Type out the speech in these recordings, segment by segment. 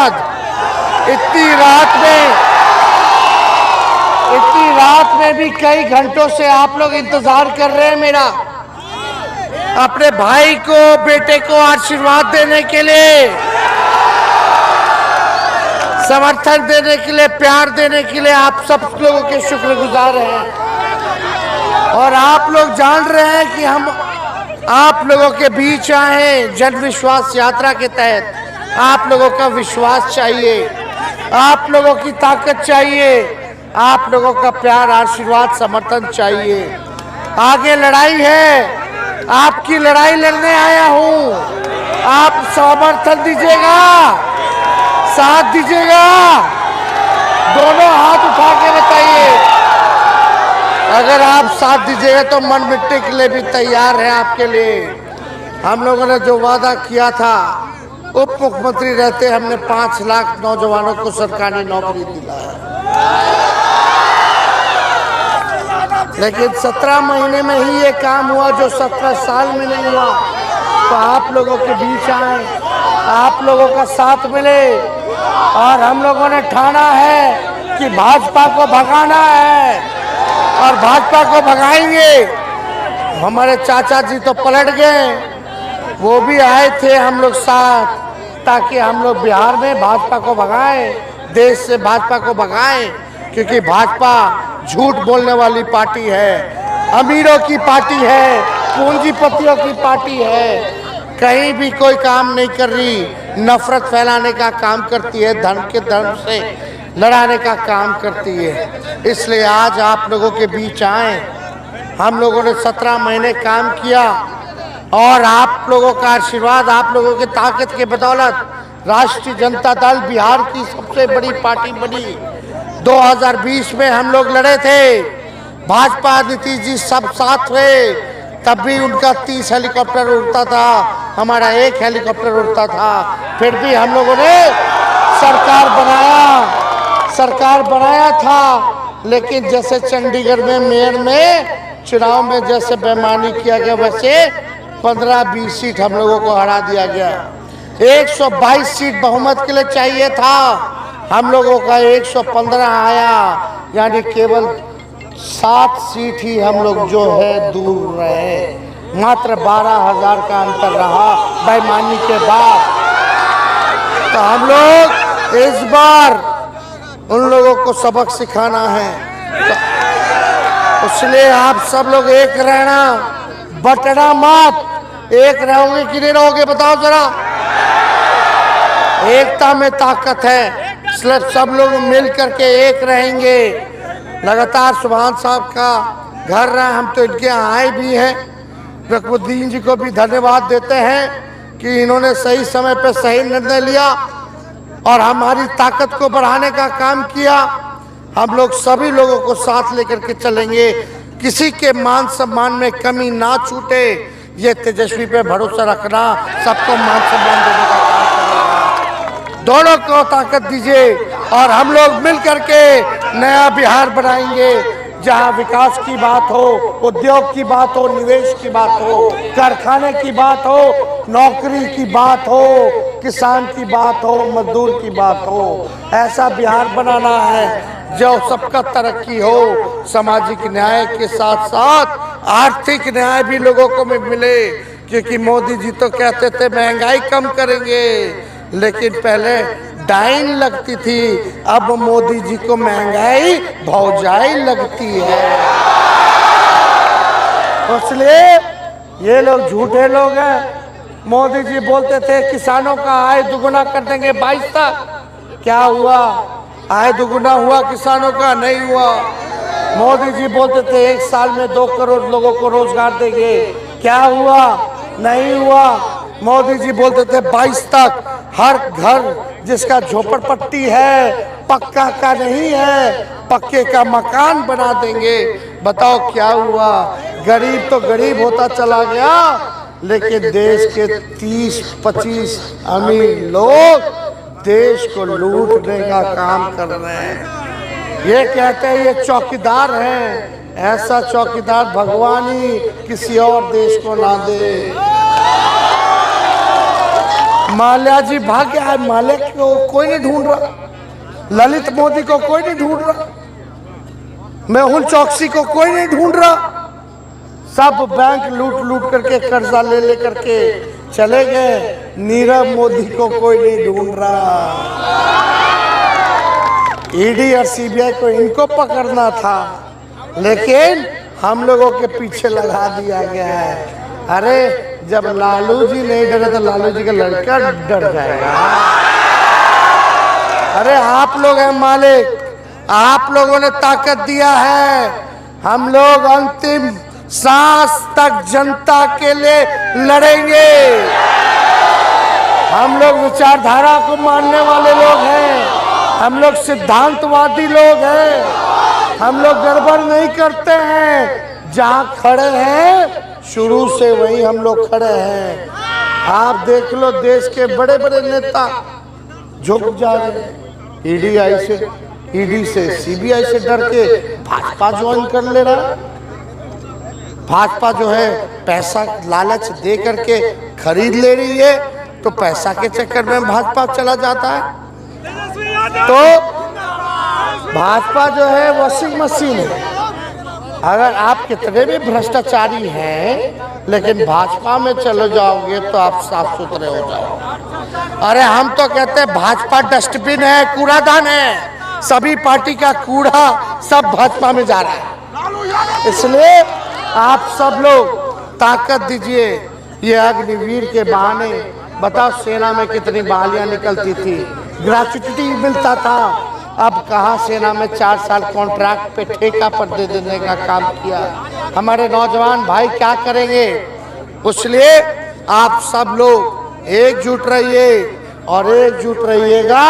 बाद इतनी रात में भी कई घंटों से आप लोग इंतजार कर रहे हैं मेरा, अपने भाई को, बेटे को आशीर्वाद देने के लिए, समर्थन देने के लिए, प्यार देने के लिए आप सब लोगों के शुक्रगुजार हैं। और आप लोग जान रहे हैं कि हम आप लोगों के बीच आए जन विश्वास यात्रा के तहत। आप लोगों का विश्वास चाहिए, आप लोगों की ताकत चाहिए, आप लोगों का प्यार, आशीर्वाद, समर्थन चाहिए। आगे लड़ाई है, आपकी लड़ाई लड़ने आया हूं। आप समर्थन दीजिएगा, साथ दीजिएगा, दोनों हाथ उठा के बताइए। अगर आप साथ दीजिएगा तो मन मिट्टी के लिए भी तैयार है आपके लिए। हम लोगों ने जो वादा किया था, उप मुख्यमंत्री रहते हमने 5 लाख नौजवानों को सरकारी नौकरी दिलाया, लेकिन 17 महीने में ही ये काम हुआ जो 17 साल में नहीं हुआ। तो आप लोगों के बीच आए, आप लोगों का साथ मिले, और हम लोगों ने ठाना है कि भाजपा को भगाना है और भाजपा को भगाएंगे। हमारे चाचा जी तो पलट गए, वो भी आए थे हम लोग साथ, ताकि हम लोग बिहार में भाजपा को भगाएं, देश से भाजपा को भगाएं। क्योंकि भाजपा झूठ बोलने वाली पार्टी है, अमीरों की पार्टी है, पूंजीपतियों की पार्टी है, कहीं भी कोई काम नहीं कर रही, नफरत फैलाने का काम करती है, धर्म के धर्म से लड़ाने का काम करती है। इसलिए आज आप लोगों के बीच आए। हम लोगों ने 17 महीने काम किया और आप लोगों का आशीर्वाद, आप लोगों की ताकत के बदौलत राष्ट्रीय जनता दल बिहार की सबसे बड़ी पार्टी बनी। 2020 में हम लोग लड़े थे, भाजपा नीतीश जी सब साथ हुए, तब भी उनका 30 हेलीकॉप्टर उड़ता था, हमारा 1 हेलीकॉप्टर उड़ता था। फिर भी हम लोगों ने सरकार बनाया था। लेकिन जैसे चंडीगढ़ में मेयर में चुनाव में जैसे बेईमानी किया गया, वैसे 15-20 सीट हम लोगों को हरा दिया गया। 122 सीट बहुमत के लिए चाहिए था, हम लोगों का 115 आया, यानी केवल 7 सीट ही हम लोग जो है दूर रहे। मात्र 12,000 का अंतर रहा बेईमानी के बाद। तो हम लोग इस बार उन लोगों को सबक सिखाना है, तो इसलिए आप सब लोग एक रहना, बटना मत। एक रहोगे कि नहीं रहोगे बताओ जरा। एकता में ताकत है, इसलिए सब लोग मिल करके एक रहेंगे। लगातार सुभान साहब का घर रहा, हम तो इनके यहाँ आए भी हैं। रकबुद्दीन जी को भी धन्यवाद देते हैं कि इन्होंने सही समय पर सही निर्णय लिया और हमारी ताकत को बढ़ाने का काम किया। हम लोग सभी लोगों को साथ लेकर के चलेंगे, किसी के मान सम्मान में कमी ना छूटे, ये तेजस्वी पे भरोसा रखना, सबको मान सम्मान देने का काम करेगा। दोनों को ताकत दीजिए और हम लोग मिल करके नया बिहार बनाएंगे, जहां विकास की बात हो, उद्योग की बात हो, निवेश की बात हो, कारखाने की बात हो, नौकरी की बात हो, किसान की बात हो, मजदूर की बात हो। ऐसा बिहार बनाना है जो सबका तरक्की हो, सामाजिक न्याय के साथ साथ आर्थिक न्याय भी लोगों को मिले। क्योंकि मोदी जी तो कहते थे महंगाई कम करेंगे, लेकिन पहले डाइन लगती थी, अब मोदी जी को महंगाई भौजाई लगती है। इसलिए ये लोग झूठे लोग हैं। मोदी जी बोलते थे किसानों का आय दुगुना कर देंगे 22 तक, क्या हुआ? आय दुगुना हुआ किसानों का? नहीं हुआ। मोदी जी बोलते थे 1 साल में 2 करोड़ लोगों को रोजगार देंगे, क्या हुआ? नहीं हुआ। मोदी जी बोलते थे 22 तक हर घर जिसका झोपड़पट्टी है, पक्का का नहीं है, पक्के का मकान बना देंगे। बताओ क्या हुआ? गरीब तो गरीब होता चला गया, लेकिन देश के 30-25 अमीर लोग देश को लूटने का काम कर रहे हैं। ये कहते हैं ये चौकीदार हैं, ऐसा चौकीदार भगवान ही किसी और देश को ना दे। माल्या जी भाग गया है, माल्या को कोई नहीं ढूंढ रहा, ललित मोदी को कोई नहीं ढूंढ रहा, मेहुल चौकसी को कोई नहीं ढूंढ रहा। सब बैंक लूट लूट करके कर्जा ले ले करके चले गए। नीरव मोदी को कोई नहीं ढूंढ रहा। ईडी और सीबीआई को इनको पकड़ना था, लेकिन हम लोगों के पीछे लगा दिया गया है। अरे जब लालू जी नहीं डरे तो लालू जी का लड़का डर जाएगा। अरे आप लोग हैं मालिक, आप लोगों ने ताकत दिया है। हम लोग अंतिम सांस तक जनता के लिए लड़ेंगे। हम लोग विचारधारा को मानने वाले लोग हैं, हम लोग सिद्धांतवादी लोग हैं, हम लोग गड़बड़ नहीं करते हैं। जहां खड़े हैं शुरू से वहीं हम लोग खड़े हैं। आप देख लो देश के बड़े बड़े नेता झुक जा रहे हैं। ईडी से सीबीआई से डर के भाजपा ज्वाइन कर ले रहा। भाजपा जो है पैसा लालच दे करके खरीद ले रही है, तो पैसा के चक्कर में भाजपा चला जाता है। तो भाजपा जो है वॉशिंग मशीन है। अगर आप कितने भी भ्रष्टाचारी हैं, लेकिन भाजपा में चले जाओगे तो आप साफ सुथरे हो जाओगे। अरे हम तो कहते हैं भाजपा डस्टबिन है, कूड़ादान है, सभी पार्टी का कूड़ा सब भाजपा में जा रहा है। इसलिए आप सब लोग ताकत दीजिए। ये अग्निवीर के बहाने बताओ सेना में कितनी बहालियां निकलती थी, ग्रेच्युटी मिलता था। अब कहाँ सेना में 4 साल कॉन्ट्रैक्ट पे ठेका पर दे देने का काम किया। हमारे नौजवान भाई क्या करेंगे? इसलिए आप सब लोग एकजुट रहिए, और एकजुट रहिएगा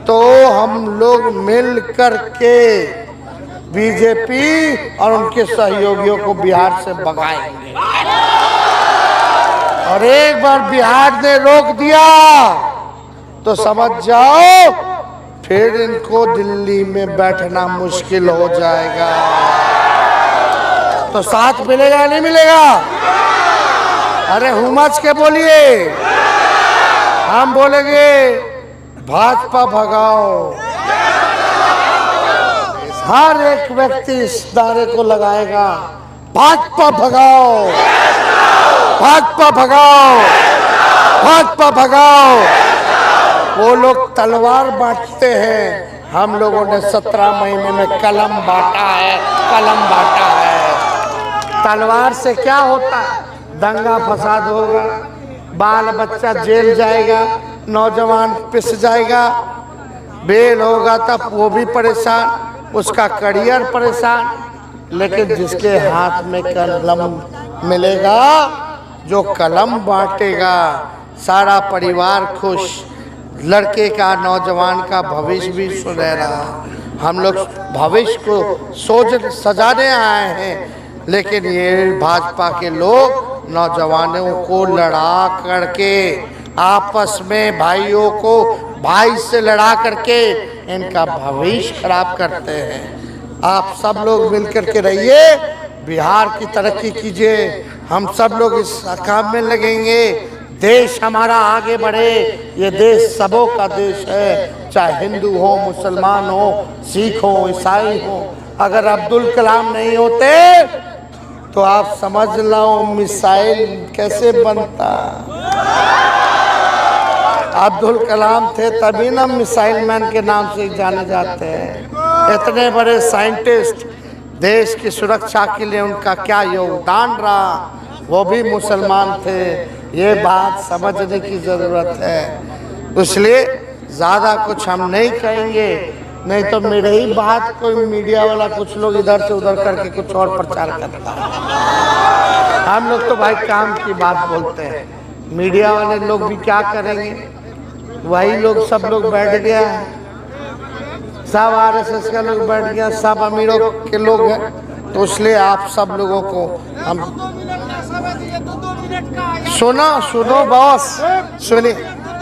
तो हम लोग मिल कर के बीजेपी और उनके सहयोगियों को बिहार से भगाएंगे। और एक बार बिहार ने रोक दिया तो समझ जाओ फिर इनको दिल्ली में बैठना मुश्किल हो जाएगा। तो साथ मिलेगा नहीं मिलेगा? अरे हुमच के बोलिए, हम बोलेंगे भाजपा भगाओ। हर एक व्यक्ति इस नारे को लगाएगा, भाजपा भगाओ, भाजपा भगाओ, भाजपा भगाओ। वो लोग तलवार बांटते हैं, हम लोगों ने 17 महीने में कलम बांटा है, कलम बांटा है। तलवार से क्या होता है? दंगा फसाद होगा, बाल बच्चा जेल जाएगा, नौजवान पिस जाएगा, बेल होगा तब वो भी परेशान, उसका करियर परेशान। लेकिन जिसके हाथ में कलम मिलेगा, जो कलम बांटेगा, सारा परिवार खुश, लड़के का नौजवान का भविष्य भी सुनहरा। हम लोग भविष्य को सोच सजाने आए हैं, लेकिन ये भाजपा के लोग नौजवानों को लड़ा करके, आपस में भाइयों को भाई से लड़ा करके इनका भविष्य खराब करते हैं। आप सब लोग मिलकर के रहिए, बिहार की तरक्की कीजिए। हम सब लोग इस काम में लगेंगे, देश हमारा आगे बढ़े। ये देश सबों का देश है, चाहे हिंदू हो, मुसलमान हो, सिख हो, ईसाई हो। अगर अब्दुल कलाम नहीं होते तो आप समझ लो मिसाइल कैसे बनता। अब्दुल कलाम थे तभी ना मिसाइल मैन के नाम से जाने जाते हैं। इतने बड़े साइंटिस्ट, देश की सुरक्षा के लिए उनका क्या योगदान रहा, वो भी मुसलमान थे। ये बात समझने की ज़रूरत है। इसलिए ज़्यादा कुछ हम नहीं कहेंगे, नहीं तो मेरे ही बात कोई मीडिया वाला कुछ लोग इधर से उधर करके कुछ और प्रचार करता है। हम लोग तो भाई काम की बात बोलते हैं, मीडिया वाले लोग भी क्या करेंगे? वही लोग सब लोग बैठ गया है, सब आरएसएस का लोग बैठ गया, सब अमीरों के लोग हैं। तो इसलिए आप सब लोगों को हम सुनो बॉस, सुनिए।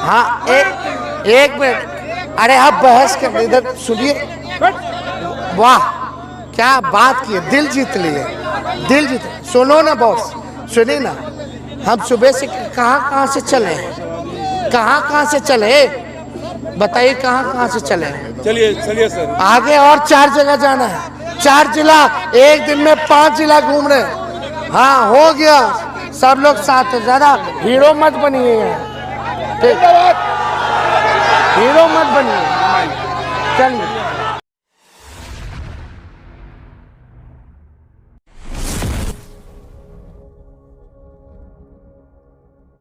हाँ एक मिनट, अरे आप बहस कर, इधर सुनिए। वाह क्या बात की, दिल जीत लिए, दिल जीत। सुनो ना बॉस, सुनिए ना, हम सुबह से कहाँ से चले हैं, कहाँ कहाँ से चले, बताइए कहाँ कहाँ से चले। चलिए चलिए सर, आगे और 4 जगह जाना है, 4 जिला, एक दिन में 5 जिला घूम रहे हैं। हाँ हो गया, सब लोग साथ हैं, ज्यादा हीरो मत बनिए यार, ठीक, हीरो मत बनिए, चलिए।